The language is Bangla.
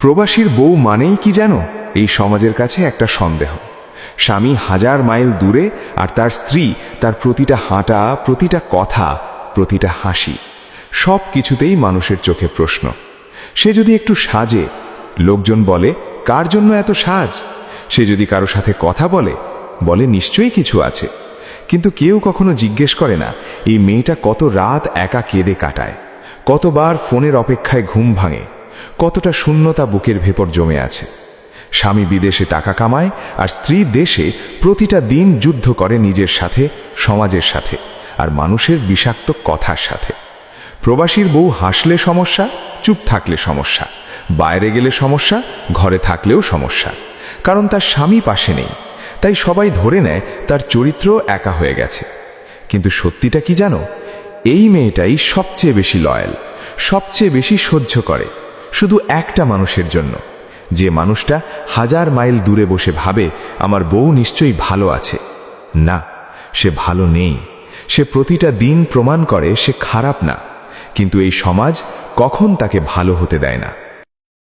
প্রবাসীর বউ মানেই কি জানো? এই সমাজের কাছে একটা সন্দেহ। স্বামী 1000 মাইল দূরে আর তার স্ত্রী তার প্রতিটা হাঁটা, প্রতিটা কথা, প্রতিটা হাসি, সব কিছুতেই মানুষের চোখে প্রশ্ন। সে যদি একটু সাজে, লোকজন বলে কার জন্য এত সাজ? সে যদি কারো সাথে কথা বলে নিশ্চয়ই কিছু আছে। কিন্তু কেউ কখনো জিজ্ঞেস করে না এই মেয়েটা কত রাত একা কেঁদে কাটায়, কতবার ফোনের অপেক্ষায় ঘুম ভাঙে, কতটা শূন্যতা বুকের ভেতর জমে আছে। স্বামী বিদেশে টাকা কামায় আর স্ত্রী দেশে প্রতিটা দিন যুদ্ধ করে নিজের সাথে, সমাজের সাথে আর মানুষের বিষাক্ত কথার সাথে। প্রবাসীর বউ হাসলে সমস্যা, চুপ থাকলে সমস্যা, বাইরে গেলে সমস্যা, ঘরে থাকলেও সমস্যা। কারণ তার স্বামী পাশে নেই, তাই সবাই ধরে নেয় তার চরিত্র একা হয়ে গেছে। কিন্তু সত্যিটা কি জানো? এই মেয়েটাই সবচেয়ে বেশি লয়াল, সবচেয়ে বেশি সহ্য করে, শুধু একটা মানুষের জন্য। যে মানুষটা 1000 মাইল দূরে বসে ভাবে আমার বউ নিশ্চয়ই ভালো আছে। না, সে ভালো নেই। সে প্রতিটা দিন প্রমাণ করে সে খারাপ না, কিন্তু এই সমাজ কখন তাকে ভালো হতে দেয় না।